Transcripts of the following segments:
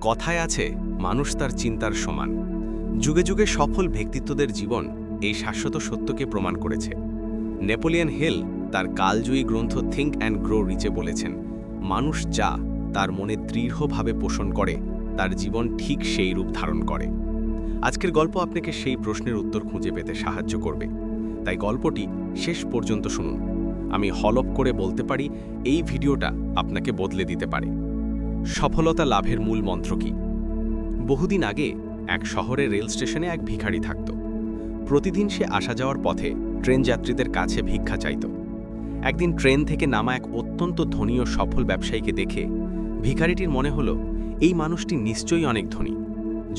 কথায় আছে মানুষ তার চিন্তার সমান। যুগে যুগে সফল ব্যক্তিত্বদের জীবন এই শাশ্বত সত্যকে প্রমাণ করেছে। নেপোলিয়ন হিল তার কালজয়ী গ্রন্থ থিঙ্ক অ্যান্ড গ্রো রিচে বলেছেন, মানুষ যা তার মনে দৃঢ়ভাবে পোষণ করে তার জীবন ঠিক সেই রূপ ধারণ করে। আজকের গল্প আপনাকে সেই প্রশ্নের উত্তর খুঁজে পেতে সাহায্য করবে, তাই গল্পটি শেষ পর্যন্ত শুনুন। আমি হলপ করে বলতে পারি এই ভিডিওটা আপনাকে বদলে দিতে পারে। সফলতা লাভের মূল মন্ত্র কি? বহুদিন আগে এক শহরের রেল স্টেশনে এক ভিখারি থাকত। প্রতিদিন সে আসা যাওয়ার পথে ট্রেন যাত্রীদের কাছে ভিক্ষা চাইত। একদিন ট্রেন থেকে নামা এক অত্যন্ত ধনী ও সফল ব্যবসায়ীকে দেখে ভিখারিটির মনে হলো, এই মানুষটি নিশ্চয়ই অনেক ধনী।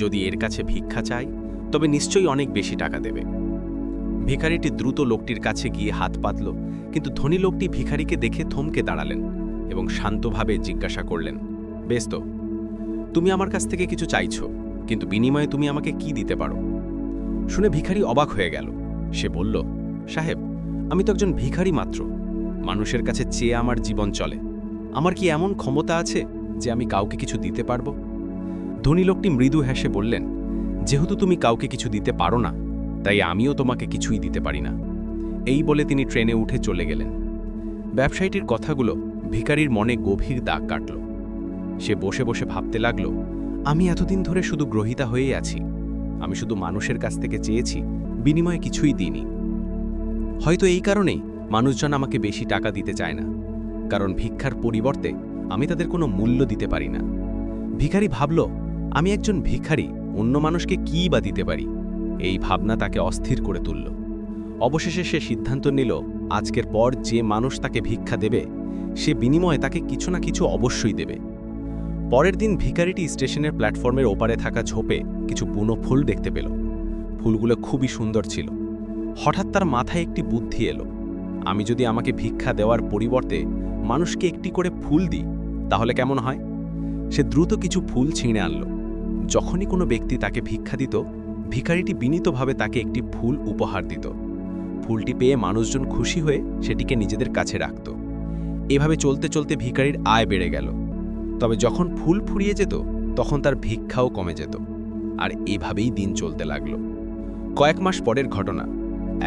যদি এর কাছে ভিক্ষা চায় তবে নিশ্চয়ই অনেক বেশি টাকা দেবে। ভিখারিটি দ্রুত লোকটির কাছে গিয়ে হাত পাতল, কিন্তু ধনী লোকটি ভিখারিকে দেখে থমকে দাঁড়ালেন এবং শান্তভাবে জিজ্ঞাসা করলেন, বেশ তো, তুমি আমার কাছ থেকে কিছু চাইছো, কিন্তু বিনিময়ে তুমি আমাকে কি দিতে পারো? শুনে ভিখারি অবাক হয়ে গেল। সে বলল, সাহেব, আমি তো একজন ভিখারি মাত্র। মানুষের কাছে চেয়ে আমার জীবন চলে। আমার কি এমন ক্ষমতা আছে যে আমি কাউকে কিছু দিতে পারবো? ধনী লোকটি মৃদু হেসে বললেন, যেহেতু তুমি কাউকে কিছু দিতে পারো না, তাই আমিও তোমাকে কিছুই দিতে পারি না। এই বলে তিনি ট্রেনে উঠে চলে গেলেন। ব্যবসায়ীটির কথাগুলো ভিখারির মনে গভীর দাগ কাটল। সে বসে বসে ভাবতে লাগল, আমি এতদিন ধরে শুধু গ্রহীতা হয়েই আছি। আমি শুধু মানুষের কাছ থেকে চেয়েছি, বিনিময়ে কিছুই দিইনি। হয়তো এই কারণেই মানুষজন আমাকে বেশি টাকা দিতে চায় না, কারণ ভিক্ষার পরিবর্তে আমি তাদের কোনো মূল্য দিতে পারি না। ভিখারি ভাবল, আমি একজন ভিখারি, অন্য মানুষকে কী বা দিতে পারি? এই ভাবনা তাকে অস্থির করে তুলল। অবশেষে সে সিদ্ধান্ত নিল, আজকের পর যে মানুষ তাকে ভিক্ষা দেবে সে বিনিময়ে তাকে কিছু না কিছু অবশ্যই দেবে। পরের দিন ভিখারিটি স্টেশনের প্ল্যাটফর্মের ওপারে থাকা ঝোপে কিছু বুনো ফুল দেখতে পেল। ফুলগুলো খুবই সুন্দর ছিল। হঠাৎ তার মাথায় একটি বুদ্ধি এলো, আমি যদি আমাকে ভিক্ষা দেওয়ার পরিবর্তে মানুষকে একটি করে ফুল দিই, তাহলে কেমন হয়? সে দ্রুত কিছু ফুল ছিঁড়ে আনল। যখনই কোনো ব্যক্তি তাকে ভিক্ষা দিত, ভিখারিটি বিনীতভাবে তাকে একটি ফুল উপহার দিত। ফুলটি পেয়ে মানুষজন খুশি হয়ে সেটিকে নিজেদের কাছে রাখত। এভাবে চলতে চলতে ভিখারির আয় বেড়ে গেল। তবে যখন ফুল ফুরিয়ে যেত, তখন তার ভিক্ষাও কমে যেত। আর এভাবেই দিন চলতে লাগল। কয়েক মাস পরের ঘটনা।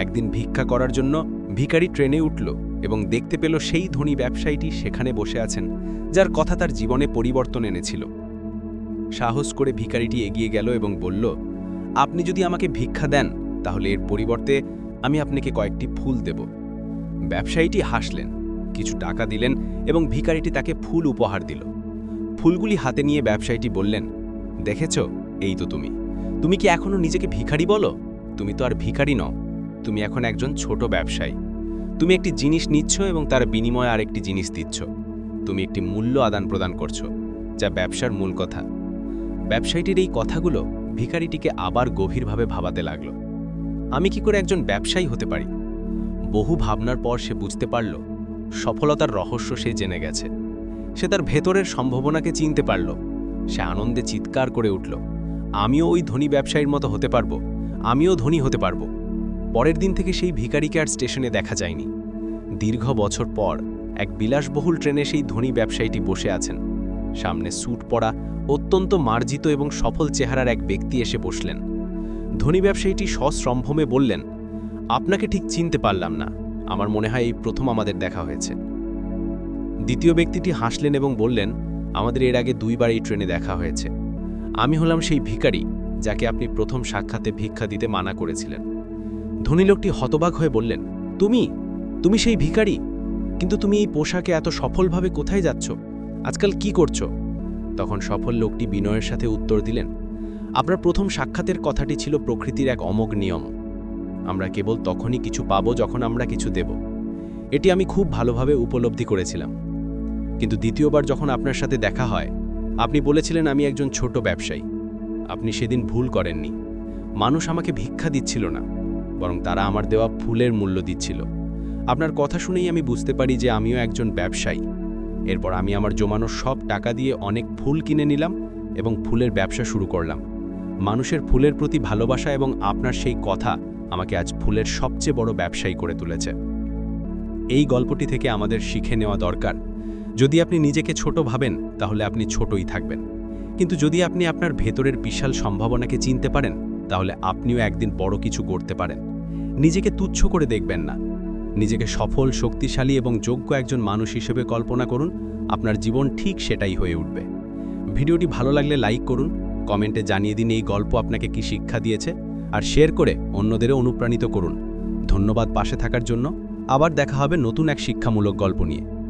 একদিন ভিক্ষা করার জন্য ভিখারি ট্রেনে উঠল এবং দেখতে পেল সেই ধনী ব্যবসায়ীটি সেখানে বসে আছেন, যার কথা তার জীবনে পরিবর্তন এনেছিল। সাহস করে ভিখারিটি এগিয়ে গেল এবং বলল, আপনি যদি আমাকে ভিক্ষা দেন, তাহলে এর পরিবর্তে আমি আপনাকে কয়েকটি ফুল দেব। ব্যবসায়ীটি হাসলেন, কিছু টাকা দিলেন এবং ভিখারিটি তাকে ফুল উপহার দিল। ফুলগুলি হাতে নিয়ে ব্যবসায়ীটি বললেন, দেখেছ, এই তো তুমি কি এখনো নিজেকে ভিখারি বলো? তুমি তো আর ভিখারি নও, তুমি এখন একজন ছোট ব্যবসায়ী। তুমি একটি জিনিস নিচ্ছ এবং তার বিনিময়ে আরেকটি জিনিস দিচ্ছ। তুমি একটি মূল্য আদান প্রদান করছো, যা ব্যবসার মূল কথা। ব্যবসায়ীটির এই কথাগুলো ভিখারিটিকে আবার গভীরভাবে ভাবাতে লাগল। আমি কি করে একজন ব্যবসায়ী হতে পারি? বহু ভাবনার পর সে বুঝতে পারল, সফলতার রহস্য সে জেনে গেছে। সে তার ভেতরের সম্ভাবনাকে চিনতে পারল। সে আনন্দে চিৎকার করে উঠল, আমিও ওই ধনী ব্যবসায়ীর মতো হতে পারবো, আমিও ধনী হতে পারবো। পরের দিন থেকে সেই ভিখারিকে আর স্টেশনে দেখা যায়নি। দীর্ঘ বছর পর এক বিলাসবহুল ট্রেনে সেই ধনী ব্যবসায়ীটি বসে আছেন। সামনে স্যুট পরা, অত্যন্ত মার্জিত এবং সফল চেহারার এক ব্যক্তি এসে বসলেন। ধনী ব্যবসায়ীটি সশ্রম্ভমে বললেন, আপনাকে ঠিক চিনতে পারলাম না, আমার মনে হয় এই প্রথম আমাদের দেখা হয়েছে। দ্বিতীয় ব্যক্তিটি হাসলেন এবং বললেন, আমাদের এর আগে দুইবার এই ট্রেনে দেখা হয়েছে। আমি হলাম সেই ভিখারি যাকে আপনি প্রথম সাক্ষাতে ভিক্ষা দিতে মানা করেছিলেন। ধনী লোকটি হতবাক হয়ে বললেন, তুমি সেই ভিখারি? কিন্তু তুমি এই পোশাকে এত সফলভাবে কোথায় যাচ্ছ? আজকাল কি করছো? তখন সফল লোকটি বিনয়ের সাথে উত্তর দিলেন, আপনার প্রথম সাক্ষাতের কথাটি ছিল প্রকৃতির এক অমোঘ নিয়ম। আমরা কেবল তখনই কিছু পাবো যখন আমরা কিছু দেব। এটি আমি খুব ভালোভাবে উপলব্ধি করেছিলাম। কিন্তু দ্বিতীয়বার যখন আপনার সাথে দেখা হয়, আপনি বলেছিলেন আমি একজন ছোট ব্যবসায়ী। আপনি সেদিন ভুল করেননি। মানুষ আমাকে ভিক্ষা দিচ্ছিল না, বরং তারা আমার দেওয়া ফুলের মূল্য দিচ্ছিল। আপনার কথা শুনেই আমি বুঝতে পারি যে আমিও একজন ব্যবসায়ী। এরপর আমি আমার জমানো সব টাকা দিয়ে অনেক ফুল কিনে নিলাম এবং ফুলের ব্যবসা শুরু করলাম। মানুষের ফুলের প্রতি ভালোবাসা এবং আপনার সেই কথা আমাকে আজ ফুলের সবচেয়ে বড় ব্যবসায়ী করে তুলেছে। এই গল্পটি থেকে আমাদের শিখে নেওয়া দরকার, যদি আপনি নিজেকে ছোট ভাবেন, তাহলে আপনি ছোটই থাকবেন। কিন্তু যদি আপনি আপনার ভেতরের বিশাল সম্ভাবনাকে চিনতে পারেন, তাহলে আপনিও একদিন বড় কিছু করতে পারেন। নিজেকে তুচ্ছ করে দেখবেন না। নিজেকে সফল, শক্তিশালী এবং যোগ্য একজন মানুষ হিসেবে কল্পনা করুন। আপনার জীবন ঠিক সেটাই হয়ে উঠবে। ভিডিওটি ভালো লাগলে লাইক করুন, কমেন্টে জানিয়ে দিন এই গল্প আপনাকে কি শিক্ষা দিয়েছে, আর শেয়ার করে অন্যদেরও অনুপ্রাণিত করুন। ধন্যবাদ পাশে থাকার জন্য। আবার দেখা হবে নতুন এক শিক্ষামূলক গল্প নিয়ে।